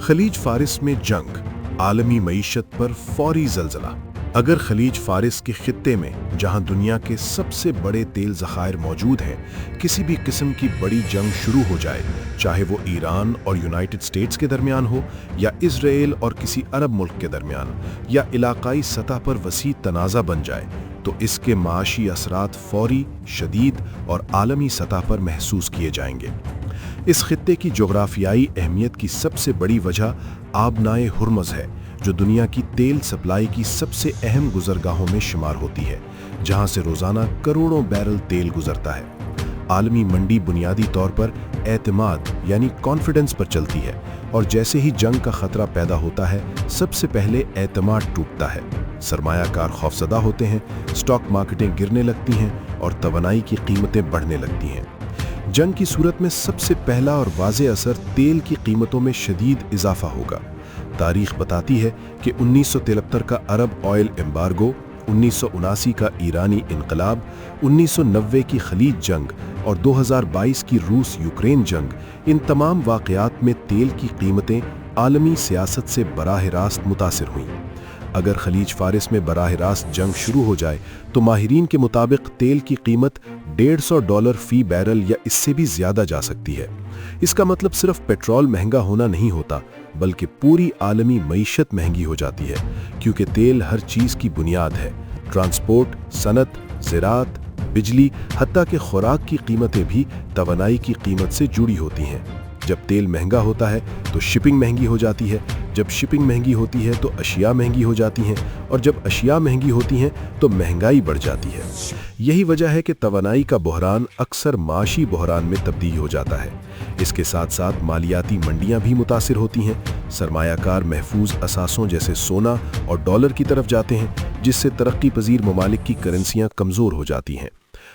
खलीज फारिस में जंग, आलमी मईशत पर फौरी जल्जला। अगर खलीज फारिस के खित्ते में, जहां दुनिया के सबसे बड़े तेल ज़खायर मौजूद हैं, किसी भी किस्म की बड़ी जंग शुरू हो जाए, चाहे वो ईरान और यूनाइटेड स्टेट्स के दरमियान हो, या इजराइल और किसी अरब मुल्क के दरमियान, या इलाकाई सतह पर वसी तनाज़ा बन जाए, तो इसके माशी असरात फौरी, शदीद और आलमी सतह पर महसूस किए जाएंगे। इस खित्ते की जोग्राफियाई अहमियत की सबसे बड़ी वजह आबनाए हुर्मुज़ है, जो दुनिया की तेल सप्लाई की सबसे अहम गुजरगाहों में शुमार होती है, जहां से रोज़ाना करोड़ों बैरल तेल गुजरता है। आलमी मंडी बुनियादी तौर पर एतमाद यानी कॉन्फिडेंस पर चलती है, और जैसे ही जंग का खतरा पैदा होता है, सबसे पहले एतमाद टूटता है। सरमायाकार खौफजदा होते हैं, स्टॉक मार्केटें गिरने लगती हैं और तवानाई की कीमतें बढ़ने लगती हैं। जंग की सूरत में सबसे पहला और वाज़े असर तेल की कीमतों में शदीद इजाफा होगा। तारीख बताती है कि 1973 का अरब ऑयल एम्बार्गो, 1979 का ईरानी इनकलाब, 1990 की खलीज जंग और 2022 की रूस यूक्रेन जंग, इन तमाम वाक़यात में तेल की कीमतें आलमी सियासत से बराह रास्त मुतासिर हुईं। अगर खलीज फारिस में बराह रास्त जंग शुरू हो जाए तो माहिरीन के मुताबिक तेल की कीमत $150 फी बैरल या इससे भी ज्यादा जा सकती है। इसका मतलब सिर्फ पेट्रोल महंगा होना नहीं होता, बल्कि पूरी आलमी मईशत महंगी हो जाती है, क्योंकि तेल हर चीज की बुनियाद है। ट्रांसपोर्ट, सनत, ज़राअत, बिजली, हत्ता कि खुराक की कीमतें भी तवानाई की कीमत से जुड़ी होती हैं। जब तेल महंगा होता है तो शिपिंग महंगी हो जाती है, जब शिपिंग महंगी होती है तो अशिया महंगी हो जाती हैं, और जब अशिया महंगी होती हैं तो महंगाई बढ़ जाती है। यही वजह है कि तवानाई का बहरान अक्सर माशी बहरान में तब्दील हो जाता है। इसके साथ साथ मालियाती मंडियां भी मुतासिर होती हैं। सरमायाकार महफूज असासों जैसे सोना और डॉलर की तरफ जाते हैं, जिससे तरक्की पजीर ममालिक की करेंसियां कमज़ोर हो जाती हैं।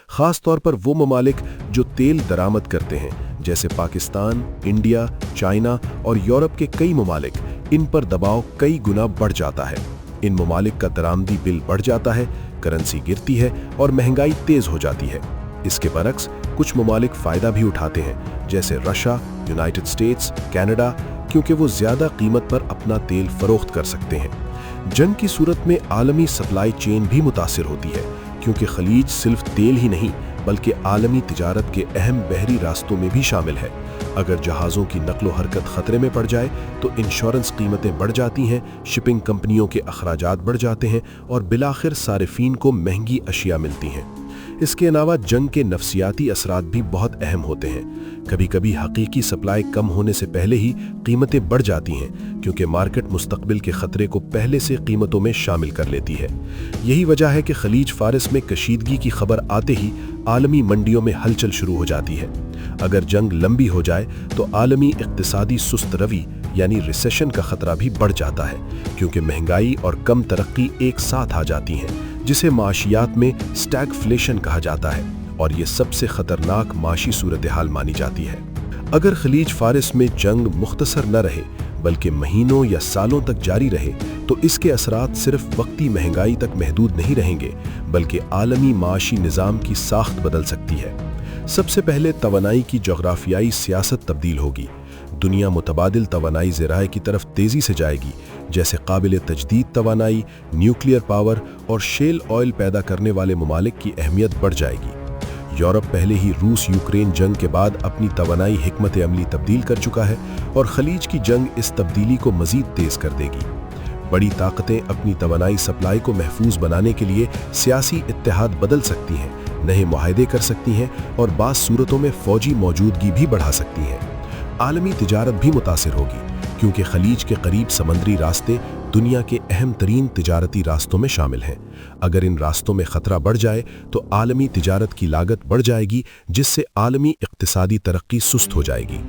ख़ास तौर पर वो ममालिक जो तेल दरामद करते हैं, जैसे पाकिस्तान, इंडिया, चाइना और यूरोप के कई ममालिक, इन पर दबाव कई गुना बढ़ जाता है। इन ममालिक का दरामदी बिल बढ़ जाता है, करेंसी गिरती है और महंगाई तेज हो जाती है। इसके बरक्स कुछ ममालिक फ़ायदा भी उठाते हैं, जैसे रशिया, यूनाइटेड स्टेट्स, कनाडा, क्योंकि वो ज़्यादा कीमत पर अपना तेल फरोख्त कर सकते हैं। जंग की सूरत में आलमी सप्लाई चेन भी मुतासिर होती है, क्योंकि खलीज सिर्फ तेल ही नहीं बल्कि आलमी तिजारत के अहम बहरी रास्तों में भी शामिल है। अगर जहाज़ों की नकलो हरकत ख़तरे में पड़ जाए तो इंश्योरेंस कीमतें बढ़ जाती हैं, शिपिंग कंपनियों के अखराजात बढ़ जाते हैं और बिलाखिर सारिफीन को महंगी अशिया मिलती हैं। इसके अलावा जंग के नफसियाती असरात भी बहुत अहम होते हैं। कभी कभी हकीकी सप्लाई कम होने से पहले ही कीमतें बढ़ जाती हैं, क्योंकि मार्केट मुस्तकबिल के खतरे को पहले से कीमतों में शामिल कर लेती है। यही वजह है कि खलीज फारिस में कशीदगी की खबर आते ही आलमी मंडियों में हलचल शुरू हो जाती है। अगर जंग लंबी हो जाए तो आलमी इक्तिसादी सुस्त रवी यानी रिसेशन का खतरा भी बढ़ जाता है, क्योंकि महंगाई और कम तरक्की एक साथ आ जाती हैं, जिसे माशियात में स्टैगफ्लेशन कहा जाता है, और ये सबसे खतरनाक माशी सूरत हाल मानी जाती है। अगर खलीज फारिस में जंग मुख्तसर न रहे बल्कि महीनों या सालों तक जारी रहे, तो इसके असरात सिर्फ वक्ती महंगाई तक महदूद नहीं रहेंगे, बल्कि आलमी माशी निज़ाम की साख्त बदल सकती है। सबसे पहले तवानाई की जोग्राफियाई सियासत तब्दील होगी। दुनिया मुतबादिल तवानाई ज़राए की तरफ तेज़ी से जाएगी, जैसे काबिल तजदीद तवानाई, न्यूक्लियर पावर और शेल ऑयल पैदा करने वाले ममालिक की अहमियत बढ़ जाएगी। यूरोप पहले ही रूस यूक्रेन जंग के बाद अपनी तवानाई हिकमत अमली तब्दील कर चुका है, और खलीज की जंग इस तब्दीली को मज़ीद तेज़ कर देगी। बड़ी ताकतें अपनी तवानाई सप्लाई को महफूज बनाने के लिए सियासी इत्तेहाद बदल सकती हैं, नए मुआहदे कर सकती हैं और बाज़ सूरतों में फ़ौजी मौजूदगी भी बढ़ा सकती हैं। आलमी तिजारत भी मुतासिर होगी, क्योंकि खलीज के करीब समंदरी रास्ते दुनिया के अहम तरीन तिजारती रास्तों में शामिल हैं। अगर इन रास्तों में खतरा बढ़ जाए तो आलमी तिजारत की लागत बढ़ जाएगी, जिससे आलमी इक्तिसादी तरक्की सुस्त हो जाएगी।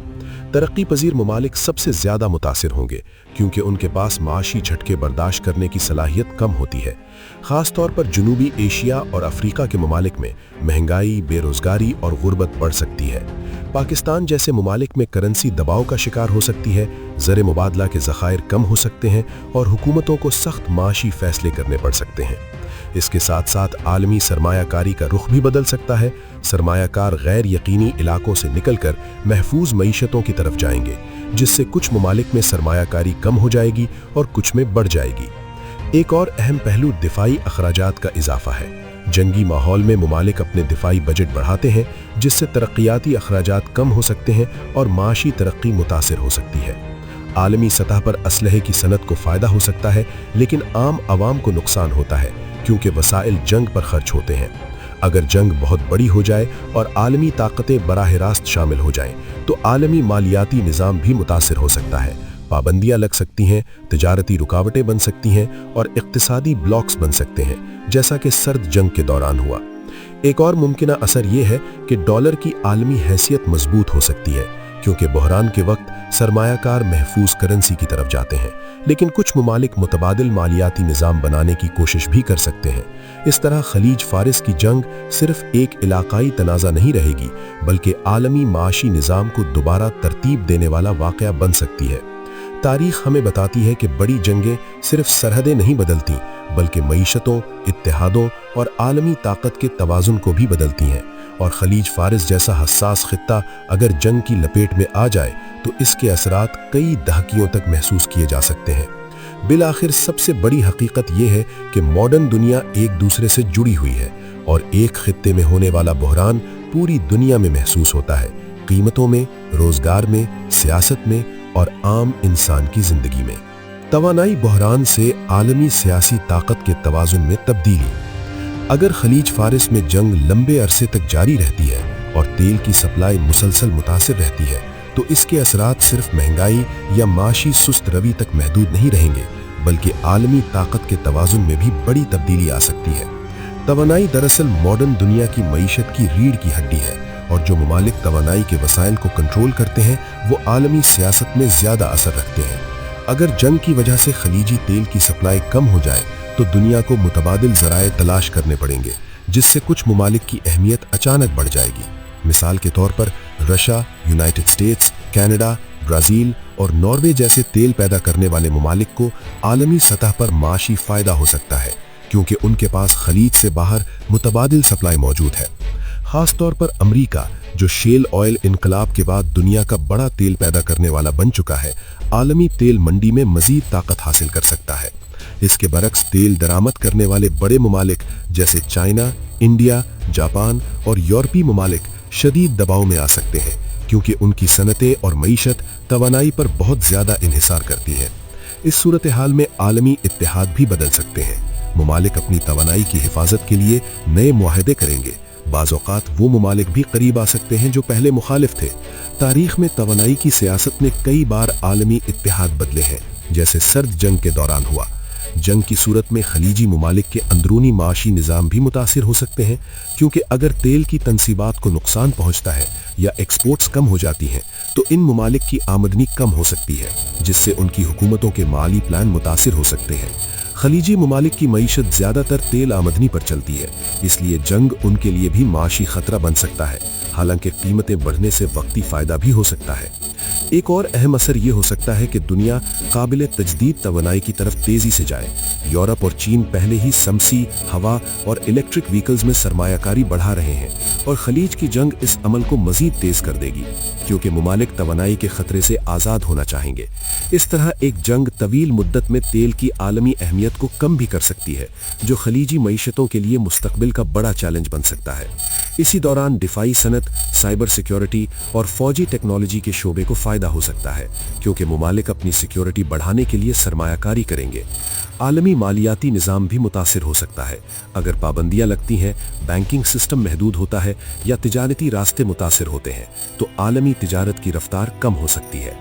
तरक्की पजीर ममालिक सबसे ज़्यादा मुतासिर होंगे, क्योंकि उनके पास माशी झटके बर्दाश्त करने की सलाहियत कम होती है। ख़ास तौर पर जनूबी एशिया और अफ्रीका के ममालिक में महंगाई, बेरोज़गारी और गुर्बत बढ़ सकती है। पाकिस्तान जैसे ममालिक में करेंसी दबाव का शिकार हो सकती है, ज़र मुबादला के ज़खायर कम हो सकते हैं और हुकूमतों को सख्त माशी फ़ैसले करने पड़ सकते हैं। इसके साथ साथ आलमी सरमायाकारी का रुख भी बदल सकता है। सरमायाकार गैर यकीनी इलाकों से निकलकर महफूज मईशतों की तरफ जाएंगे, जिससे कुछ ममालिक में सरमायाकारी कम हो जाएगी और कुछ में बढ़ जाएगी। एक और अहम पहलू दिफाई अखराजात का इजाफा है। जंगी माहौल में ममालिक अपने दिफाई बजट बढ़ाते हैं, जिससे तरक्याती अखराजात कम हो सकते हैं और माशी तरक्की मुतासिर हो सकती है। आलमी सतह पर असलहे की सनत को फ़ायदा हो सकता है, लेकिन आम आवाम को नुकसान होता है, क्योंकि वसाइल जंग पर खर्च होते हैं। अगर जंग बहुत बड़ी हो जाए और आलमी ताकतें बराह रास्त शामिल हो जाएं, तो आलमी मालियाती निज़ाम भी मुतासिर हो सकता है। पाबंदियां लग सकती हैं, तिजारती रुकावटें बन सकती हैं और इक्तिसादी ब्लॉक्स बन सकते हैं, जैसा कि सर्द जंग के दौरान हुआ। एक और मुमकिना असर यह है कि डॉलर की आलमी हैसियत मजबूत हो सकती है, क्योंकि बहरान के वक्त सरमायाकार महफूज करेंसी की तरफ जाते हैं, लेकिन कुछ ममालिक मुतबादिल मालियाती निज़ाम बनाने की कोशिश भी कर सकते हैं। इस तरह खलीज फारिस की जंग सिर्फ एक इलाकाई तनाज़ा नहीं रहेगी, बल्कि आलमी माशी निज़ाम को दोबारा तरतीब देने वाला वाक़या बन सकती है। तारीख हमें बताती है कि बड़ी जंगें सिर्फ सरहदें नहीं बदलती, बल्कि मईशतों, इत्तेहादों और आलमी ताकत के तवाज़ुन को भी बदलती हैं। और खलीज फारिस जैसा हसास खित्ता अगर जंग की लपेट में आ जाए, तो इसके असरात कई दहकियों तक महसूस किए जा सकते हैं। बिलाखिर सबसे बड़ी हकीकत यह है कि मॉडर्न दुनिया एक दूसरे से जुड़ी हुई है, और एक खित्ते में होने वाला बहरान पूरी दुनिया में महसूस होता है, कीमतों में, रोजगार में, सियासत में और आम इंसान की जिंदगी में। तवानाई बहरान से आलमी सियासी ताकत के तवाज़ुन में तब्दीली। अगर खलीज फारिस में जंग लंबे अरसे तक जारी रहती है और तेल की सप्लाई मुसलसल मुतासिर रहती है, तो इसके असरात सिर्फ महंगाई या माशी सुस्त रवि तक महदूद नहीं रहेंगे, बल्कि आलमी ताकत के तवाज़ुन में भी बड़ी तब्दीली आ सकती है। तवानाई दरअसल मॉडर्न दुनिया की मईशत की रीढ़ की हड्डी है, और जो ममालिक तवानाई के वसाइल को कंट्रोल करते हैं, वो आलमी सियासत में ज़्यादा असर रखते हैं। अगर जंग की वजह से खलीजी तेल की सप्लाई कम हो जाए, तो दुनिया को मुतबादिल ज़राए तलाश करने पड़ेंगे, जिससे कुछ ममालिक की अहमियत अचानक बढ़ जाएगी। मिसाल के तौर पर Russia, United states, Canada, Brazil और नॉर्वे जैसे तेल पैदा करने वाले ममालिक को आलमी सतह पर माशी फ़ायदा हो सकता है, क्योंकि उनके पास खलीज से बाहर मुतबादिल सप्लाई मौजूद है। खास तौर पर अमरीका, जो शेल ऑयल इनकलाब के बाद दुनिया का बड़ा तेल पैदा करने वाला बन चुका है, आलमी तेल मंडी में मजीद ताकत हासिल कर सकता है। इसके बरक्स तेल दरामद करने वाले बड़े ममालिक जैसे चाइना, इंडिया, जापान और यूरोपीय ममालिक शदीद दबाव में आ सकते हैं, क्योंकि उनकी सनतें और मईशत तवानाई पर बहुत ज़्यादा इन्हिसार करती है। इस सूरत हाल में आलमी इत्तेहाद भी बदल सकते हैं। ममालिक अपनी तवानाई की हिफाजत के लिए नए मुआहदे करेंगे। बाज़ औक़ात वो ममालिक भी करीब आ सकते हैं जो पहले मुखालिफ थे। तारीख में तवानाई की सियासत में कई बार आलमी इत्तेहाद बदले हैं, जैसे सर्द जंग के दौरान हुआ। जंग की सूरत में खलीजी ममालिक के अंदरूनी माशी निज़ाम भी मुतासिर हो सकते हैं, क्योंकि अगर तेल की तनसीबात को नुकसान पहुंचता है या एक्सपोर्ट्स कम हो जाती हैं, तो इन ममालिक की आमदनी कम हो सकती है, जिससे उनकी हुकूमतों के माली प्लान मुतासिर हो सकते हैं। खलीजी ममालिक की मईशत ज़्यादातर तेल आमदनी पर चलती है, इसलिए जंग उनके लिए भी माशी खतरा बन सकता है, हालांकि कीमतें बढ़ने से वक्ती फ़ायदा भी हो सकता है। एक और अहम असर ये हो सकता है कि दुनिया काबिल तजदीद तवानाई की तरफ तेज़ी से जाए। यूरोप और चीन पहले ही शमसी, हवा और इलेक्ट्रिक व्हीकल्स में सरमायाकारी बढ़ा रहे हैं, और खलीज की जंग इस अमल को मज़ीद तेज़ कर देगी, क्योंकि ममालिक तवानाई के ख़तरे से आज़ाद होना चाहेंगे। इस तरह एक जंग तवील मुद्दत में तेल की आलमी अहमियत को कम भी कर सकती है, जो खलीजी मईशतों के लिए मुस्तकबिल का बड़ा चैलेंज बन सकता है। इसी दौरान दिफाई सनत, साइबर सिक्योरिटी और फौजी टेक्नोलॉजी के शोबे को फ़ायदा हो सकता है, क्योंकि ममालिक अपनी सिक्योरिटी बढ़ाने के लिए सरमायाकारी करेंगे। आलमी मालियाती निज़ाम भी मुतासिर हो सकता है। अगर पाबंदियां लगती हैं, बैंकिंग सिस्टम महदूद होता है या तिजारती रास्ते मुतासिर होते हैं, तो आलमी तिजारत की रफ्तार कम हो सकती है।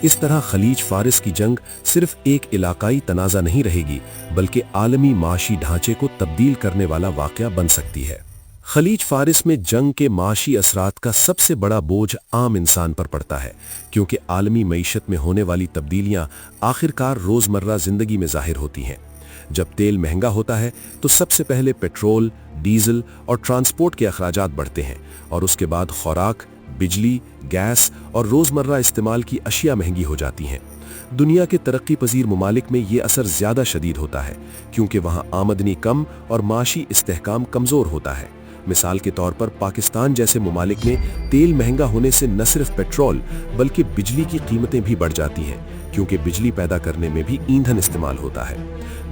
इस तरह खलीज फारिस की जंग सिर्फ एक इलाकाई तनाज़ा नहीं रहेगी, बल्कि आलमी माशी ढांचे को तब्दील करने वाला वाक़या बन सकती है। खलीज फारिस में जंग के माशी असरात का सबसे बड़ा बोझ आम इंसान पर पड़ता है, क्योंकि आलमी मईशत में होने वाली तब्दीलियां आखिरकार रोज़मर्रा ज़िंदगी में ज़ाहिर होती हैं। जब तेल महंगा होता है, तो सबसे पहले पेट्रोल, डीजल और ट्रांसपोर्ट के अखराजात बढ़ते हैं, और उसके बाद खुराक, बिजली, गैस और रोज़मर्रा इस्तेमाल की अशिया महंगी हो जाती हैं। दुनिया के तरक्की पजीर मुमालिक में ये असर ज़्यादा शदीद होता है क्योंकि वहाँ आमदनी कम और माशी इस्तेहकाम कमज़ोर होता है। मिसाल के तौर पर पाकिस्तान जैसे मुमालिक में तेल महंगा होने से न सिर्फ पेट्रोल बल्कि बिजली की कीमतें भी बढ़ जाती हैं क्योंकि बिजली पैदा करने में भी ईंधन इस्तेमाल होता है।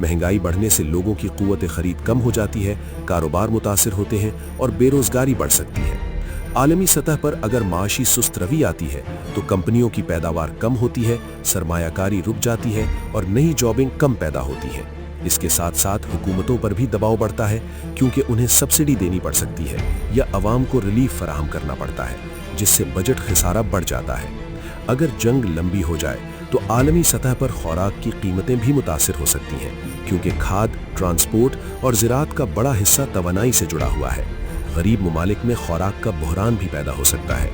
महंगाई बढ़ने से लोगों की क़ुव्वत खरीद कम हो जाती है, कारोबार मुतासिर होते हैं और बेरोज़गारी बढ़ सकती है। आलमी सतह पर अगर माशी सुस्त रवी आती है तो कंपनियों की पैदावार कम होती है, सरमायाकारी रुक जाती है और नई जॉबिंग कम पैदा होती है। इसके साथ साथ हुकूमतों पर भी दबाव बढ़ता है क्योंकि उन्हें सब्सिडी देनी पड़ सकती है या अवाम को रिलीफ फराहम करना पड़ता है, जिससे बजट खिसारा बढ़ जाता है। अगर जंग लंबी हो जाए तो आलमी सतह पर खुराक की कीमतें भी मुतासिर हो सकती हैं क्योंकि खाद, ट्रांसपोर्ट और ज़राअत का बड़ा हिस्सा तवानाई से जुड़ा हुआ है। गरीब मुमालिक में खुराक का बहरान भी पैदा हो सकता है।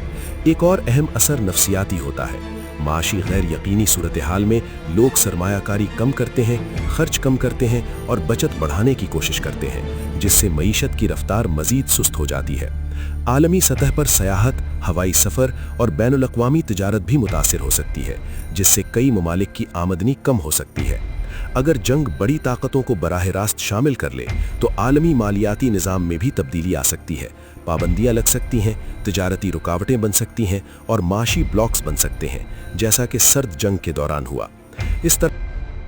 एक और अहम असर नफ्सियाती होता है। माशी गैर यकीनी सूरत हाल में लोग सरमायाकारी कम करते हैं, खर्च कम करते हैं और बचत बढ़ाने की कोशिश करते हैं, जिससे मईशत की रफ्तार मजीद सुस्त हो जाती है। आलमी सतह पर सयाहत, हवाई सफ़र और बैनुल-अक़वामी तिजारत भी मुतासिर हो सकती है, जिससे कई मुमालिक की आमदनी कम हो सकती है। अगर जंग बड़ी ताकतों को बराह रास्त शामिल कर ले तो आलमी मालियाती निज़ाम में भी तब्दीली आ सकती है। पाबंदियां लग सकती हैं, तिजारती रुकावटें बन सकती हैं और माशी ब्लॉक्स बन सकते हैं, जैसा कि सर्द जंग के दौरान हुआ। इस तरह